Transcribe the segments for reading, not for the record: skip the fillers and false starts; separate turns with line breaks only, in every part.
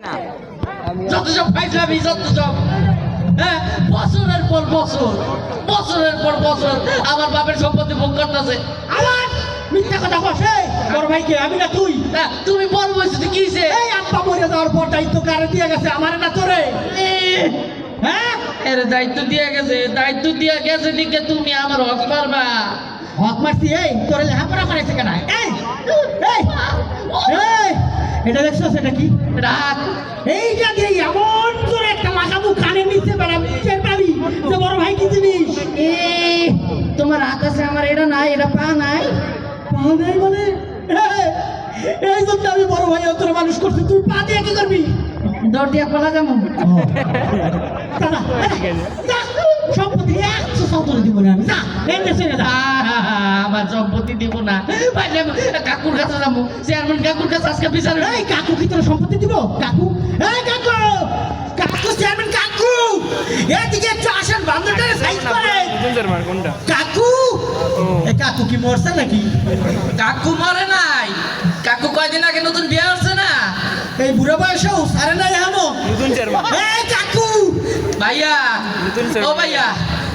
যত সব পাইছিলাম যত সব হ্যাঁ বছরের পর বছর বছরের পর বছর আমার বাপের সম্পত্তি ভোগ করতেছে।
আমার মিথ্যা কথা কসে বড় ভাইকে আমি না তুই
হ্যাঁ, তুমি বড় বয়সে তুই কিছে
এই আব্বা মরে যাওয়ার পর দায়িত্ব কারে দিয়ে গেছে আমার না তোরে হ্যাঁ
এর দায়িত্ব দিয়ে গেছে দিকে তুমি আমার হক পারবা।
হক মারছি এই তোরে লেখাপড়া করাইছে কেন এই এই এই এটা দেখছো সেটা কি
রাত
এইটা দিয়ে এমন তোর একটা লাগাবো কানে নিচে বেড়াবি টের পাবি যে বড় ভাই কি জিনিস
এ তোমার হাত আছে আমার এটা নাই এটা পা নাই
পা নেই মানে এই জন্য আমি বড় ভাই তোর মানুষ করছি তুই পা দিয়ে কি করবি
দৌড় দিয়া কলা যাবো
দাদা সম্পত্তি 100 দিব না আমি না এমনি ছেড়ে দা
আমার সম্পত্তি দিব না পাইলে কাকুর কাছে যাবো চেয়ারম্যান কাকুর কাছে আজকে বিচার
এই কাকু কি তোর সম্পত্তি দিব কাকু এই কাকু কাকু চেয়ারম্যান কাকু এদিকে একটু আসেন বান্ধবটারে সাইজ করে কাকু এই কাকু কি মরছে নাকি
কাকু মরে নাই কাকু কয়দিন আগে নতুন বিয়ে হচ্ছে না
এই বুড়ো বয়সেও সারে নাই এখনো এই কাকু
ভাইয়া ও ভাইয়া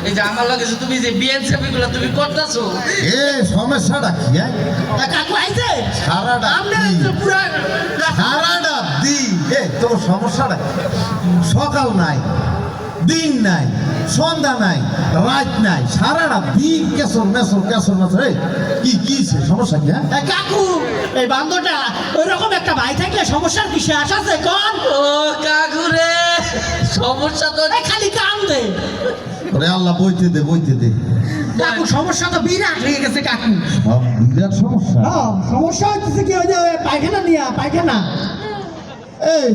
এই যে আমার লগে যে তুমি যে বিএনসিপি গুলো তুমি করতেছো
এ সমস্যাটা কি
কাকু আইছে
সারাটা
আমরা
দিন
পুরো
সারাটা দিন তোর সমস্যাটা কি? সকাল নাই দিন নাই সন্ধ্যা নাই রাত নাই সারাটা দিন কেসর মেসর এই কি সমস্যা কি হ্যাঁ
কাকু এই বান্ধবটা ওই রকম একটা ভাই থাকলে সমস্যার কি শেষ আছে কোন
ও কাকু রে সমস্যা তো
খালি কাম দে
ওরে আল্লাহ বইতে দে
কাকু সমস্যা তো বিরাট হয়ে গেছে কাকু
সব বিরাট সমস্যা
সমস্যা হচ্ছে কি ওই যে পায়খানা পায়খানা
এই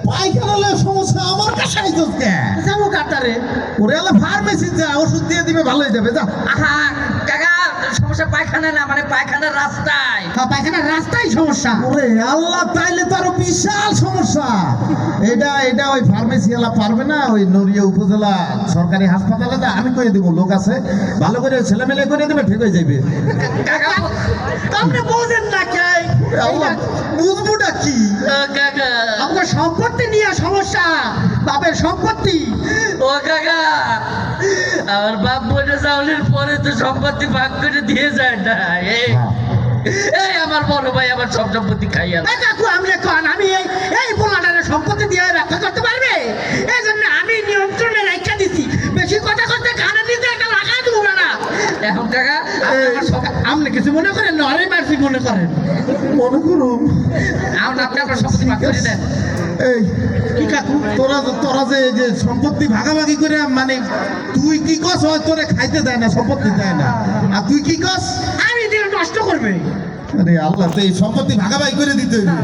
পায়খানা হলে সমস্যা আমার কাছে আইছস কে
যাবো কাটারে
ওরে আল্লাহ ফার্মেসি যা ওষুধ দিয়ে দিবে ভালো হয়ে যাবে যা
আহা কাকা সমস্যা পায়খানা না মানে পায়খানার রাস্তায়
পায়খানার রাস্তায় সমস্যা
ওরে আল্লাহ তাইলে তো আরো বিশাল সমস্যা এটা ওই ফার্মেসি ওয়ালা পারবে না ওই নড়িয়া উপজেলা সরকারি হাসপাতালে যা আমি করে দেবো লোক আছে ভালো করে ছেলেমেলে করে দেবে ঠিক হয়ে যাবে
কাকা
আপনি বোঝেন না কে
আল্লাহ বুঝবোটা কি
ও কাকা
আমাদের সম্পত্তি নিয়ে সমস্যা বাপের সম্পত্তি
ও কাকা আমার বাপ বলে চাউলের পরে তো সম্পত্তি ভাগ করে দিয়ে যায় না এই আমার বড় ভাই আমার সব সম্পত্তি খাইয়া
এই কাকু আমি এখন আমি এই পোলাটারে সম্পত্তি দিয়ে রক্ষা করতে পারবে এই জন্য আমি নিয়ন্ত্রণে রেখে দিছি বেশি কথা করতে কানে দিতে একটা লাগা দেবো না
এখন কাকা
আপনি কিছু মনে করেন না আরে মারছি মনে করেন
মনে করুন
আপনি আপনার সম্পত্তি ভাগ করে দেন
এই
কি কাকু
তোরা যে সম্পত্তি ভাগাভাগি করে মানে তুই কি কস হয় তোরে খাইতে দেয় না সম্পত্তি দেয় না আর তুই কি কস
আমি দিয়ে নষ্ট করবে
আরে আল্লাহ তো এই সম্পত্তি ভাগাভাগি করে দিতে হইবে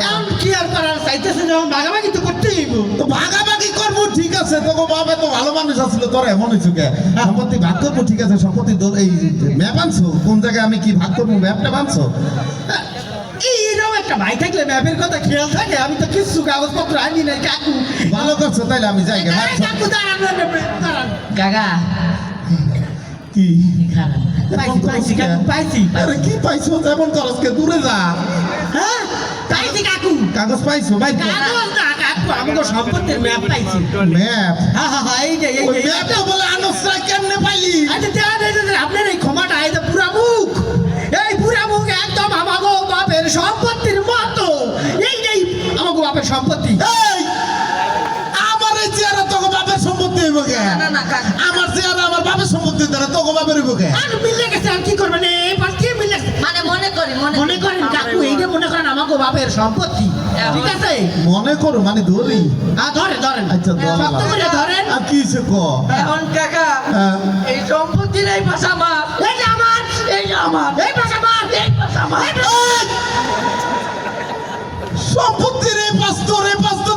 এখন কি আর করার চাইতেছে যখন ভাগাভাগি তো করতেই হইব
তো ভাগাভাগি করবো ঠিক আছে তোকে বাবা তো ভালো মানুষ আসছিল তোরা এমন হয়েছে কে সম্পত্তি ভাগ করবো ঠিক আছে সম্পত্তি এই ম্যাপ আনছো কোন জায়গায় আমি কি ভাগ করবো ম্যাপটা আনছো
এইরকম একটা ভাই থাকলে ম্যাপের কথা খেয়াল থাকে আমি তো কিছু কাগজপত্র আনি নাই কাকু
ভালো করছো তাইলে আমি যাই গে,
এই কাকু দাঁড়ান দাঁড়ান
কাকা
কি
খারাপ
পাইছি কাকু পাইছি
আরে কি পাইছো এমন করস কে দূরে যা
হ্যাঁ পাইছি কাকু
কাগজ পাইছো ভাই
কাগজ না কাকু আমাকে সম্পত্তির ম্যাপ পাইছি
ম্যাপ
হ্যাঁ এই যে
ওই ম্যাপটা বলে আনসরা কেমনে পাইলি
আচ্ছা দেন আপনার এই ক্ষমাটা এই যে পুরা মুখ এই পুরা মুখ একদম আমাগো বাপের সম্পত্তির মতো এই আমাগো বাপের সম্পত্তি
এই আমার এই চেয়ারে তোকে বাপের সম্পত্তি হইব কে
না না কাকা
আমার চেয়ারে আমার বাপের সম্পত্তি দ্বারা তোকে বাপের হইব কে
আর মিলে গেছে আর কি করবেন এই পাশে মিলে গেছে
মানে মনে করি
মনে করেন কাকু এইটা মনে করেন আমাগো বাপের সম্পত্তি ঠিক আছে
মনে করো মানে ধরি
ধরেন
আচ্ছা ধরলাম।
শক্ত করে ধরেন
আর কি হইছে ক
এখন কাকা
হ্যাঁ।
এই সম্পত্তির এই পাশা আমার
এই যে আমার
এই যে আমার
এই পাশে আমার
এই পাশা আমার
এই! সম্পত্তির এই পাস্ত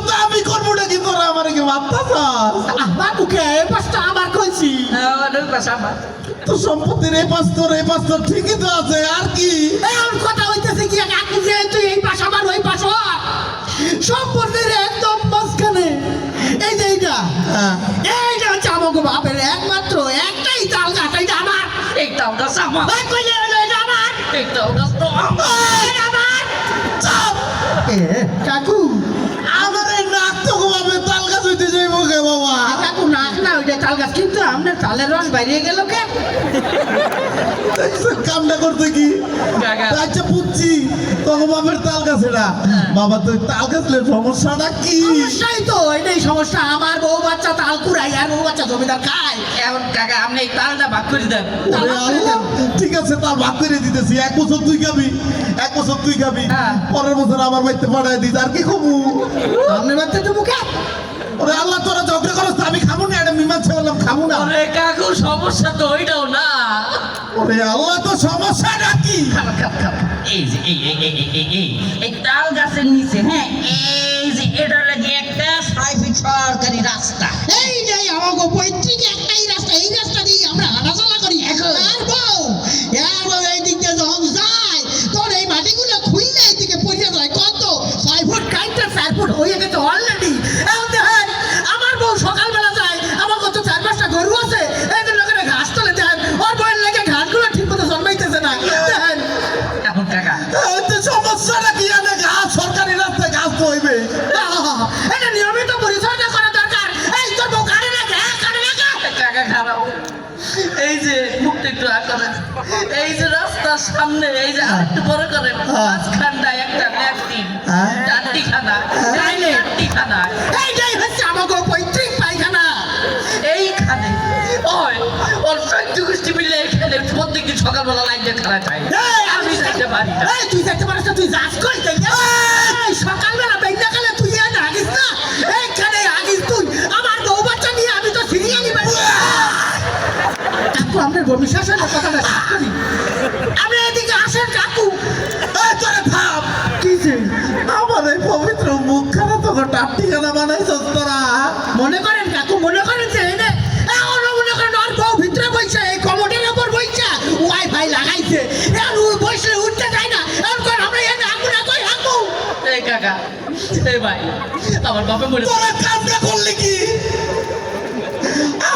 তো আমি করবো নাকি তোরা আমার কি ভাবতাছাস
বাবুকে এই পাশটা আমার কইছি
ওই পাশা আমার
তো সম্পত্তির এই পাস্ত ঠিকই তো আছে আর কি
এখন কথা হইতেছে কি কাকু যে তুই এই পাশ আমার ওই পাশ সম্পত্তির একদম মাঝখানে এই যে
হ্যাঁ।
এইটা হচ্ছে আমাকে বাপের একমাত্র একটাই চাল গাছ এইটা আমার
এইটাও গাছ আমার
এই কইলে হলো এটা আমার
এইটাও গাছ তো আমার
এটা আমার চাপ কাকু তাল গাছ, কিন্তু আপনার তালের রস বাইরে গেল কে?
কামনা করতে কি
কাকা।
আচ্ছা বুঝছি তখন বাপের তাল গাছে না বাবা তুই তাল গাছলে সমস্যাটা কি
সমস্যাই তো এটাই সমস্যা, আমার বউ বাচ্চা তাল কুড়াই আর বউ বাচ্চা জমিদার খায়।
এখন কাকা আপনি এই তালটা ভাগ করে দেন।
ওরে আল্লাহ, ঠিক আছে তাল ভাগ করে দিতেছি, 1 বছর তুই খাবি 1 বছর তুই খাবি
হ্যাঁ।
পরের বছর আমার বাড়িতে পাঠায় দিস আর কি খাবো
আপনার বাচ্চা তো মুখে
ওরে আল্লাহ তোরা ঝগড়া করছ আমি খাবো না, এটা মীমাংসা করলাম খাবো না।
ওরে কাকু সমস্যা তো ওইটাও না।
ওরে আল্লাহ তো সমস্যাটা কি
খারাপ খারাপ খারাপ। এই যে এই তাল গাছের নিচে, হ্যাঁ, এই যে এটা লাগে একটা 6 ফিট সরকারি রাস্তা।
এই যে আমাকে পৈতৃক একটাই রাস্তা, এই রাস্তা দিয়ে আমরা হাঁটাচলা করি। আর বউ এই দিক দিয়ে যখন যায় তোর এই মাটিগুলো খুললে এইদিকে পড়ে যায়। কত 6 ফুট কাইটা 4 ফুট হয়ে গেছে অলরেডি। এখন দেখেন আমার বউ সকালবেলা যায়, আমার কত 4-5টা গরু আছে, এই যে লোকেরা ঘাস তোলে দেন, ওর বউয়ের লেগে ঘাসগুলো ঠিক মতো জন্মাইতেছে না। দেখেন
এখন কাকা
তো সমস্যাটা কি জানে ঘাস সরকারি রাস্তায় ঘাস তো হইবে
এটা নিয়মিত পরিচর্যা করা দরকার। এই তোর বউ কাটে না কাটে না
কাকা খারাপ। এই যে মুখটা একটু করেন, এই যে রাস্তার সামনে এই যে আরেকটু বড় করেন, মাঝখানটায় একটা ল্যাট্রিন, টাট্টিখানা, টাট্টিখানা,
এইটাই হচ্ছে আমাকে পৈতৃক পায়খানা।
এইখানে ওই ওর সহ্য গোষ্ঠী মিলে এখানে প্রত্যেকদিন সকালবেলা লাইন দিয়ে খানা খায়। আমি যাইতে পারি না।
এই তুই যাইতে পারিস না, তুই যাস কই তাই না? এই সকালবেলা বেঞ্জাকালে তুই এনে আগিস না, এইখানে আগিস তুই। আমার বউ বাচ্চা নিয়ে আমি তো সিরিয়ালি বাড়ি। কাকু আপনার ভবিষ্যতের কথাটা শেষ করি। আমি এদিকে আসেন কাকু।
এই তোরে থাম
কিসে
আমার এই পবিত্র মুখ খানা তো টাট্টি খানা বানাইছস তোরা
মনে করেন কাকু, মনে করেন যে এনে এখন মনে করেন ওর বউ ভিতরে বইছে, এই কমোডের উপর বইছে, ওয়াইফাই লাগাইছে, এখন ওই বসলে উঠতে যায় না। এখন আমরা এনে আগুন কই হাকু।
এই কাকা, এই ভাই, আমার বাপে মরে
তোরা কামটা করলি কি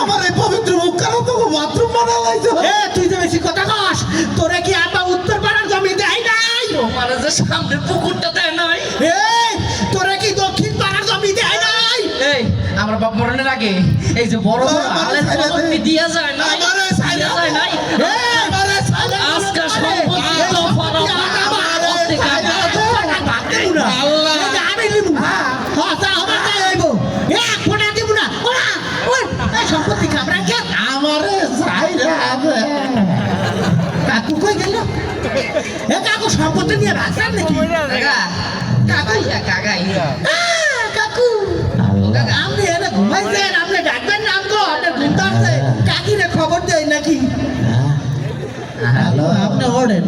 আমার এই পবিত্র মুখ খানা তো বাথরুম বানাইছস
এ তুই যে বেশি কথা কস, তোরা কি আব্বা উত্তর পাড়ার জমি দেয় নাই?
আমার যে সামনে পুকুরটা দেয় নাই।
এই তোরা কি দক্ষিণ পাড়ার জমি দেয় নাই?
এই আমার বাপ মরণের আগে এই যে বড় বড়
আমারে
আলের
ছাইড়া দে।
সম্পত্তি দিয়া যায় নাই,
আমারে ছাইড়া
দিয়া যায় নাই।
এই,
আমারে ছাইড়া দে।
আজকে সম্পত্তি তো ফারাও অর্ধেক আনা।
আল্লাহ।
আমি নিবো। হ্যাঁ, তা আমার তাই হইব। এক ফোঁটা দিব না। ওরা, ওই, এই সম্পত্তি কামড়া কে?
আমারে ছাইড়া দে।
কাকু কই গেল? এ কাকু সম্পত্তি নিয়ে রাখছেন নাকি?
কাকা, কাকা,
কাকু, আপনি এনে ঘুমাইছেন, আপনি ডাকবেন না আমগো, আপনার ঘুম তো আসছে। কাকিরে খবর দেয় নাকি?
হ্যালো
আপনি ওড়েন।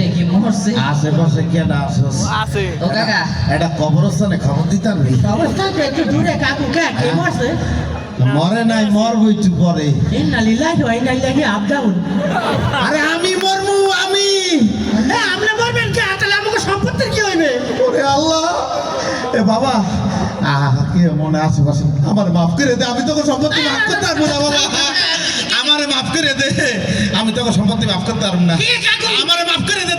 এই কি মরছে?
আশেপাশে কেন আসছ
ও কাকা,
এটা কবরস্থানে খবর দিতাম নি
অবস্থা তো একটু দূরে কাকু, কে মরছে?
মরে নাই মরবো একটু পরে
ইন্না লিল্লাহি ওয়া ইন্না ইলাইহি আপ ডাউন।
আরে আমি মরবো আমি
এ আপনি মরবেন কে? তাহলে আমাকে সম্পত্তির কি হইবে?
ওরে আল্লাহ এ বাবা কে মনে আশেপাশে আমার মাফ করে দে আমি তোকে সম্পত্তি মাফ করতে পারবো না বাবা আমারে মাফ করে দে আমি তোকে সম্পত্তি মাফ করতে পারবো না
কি কাকু?
আমারে মাফ করে দে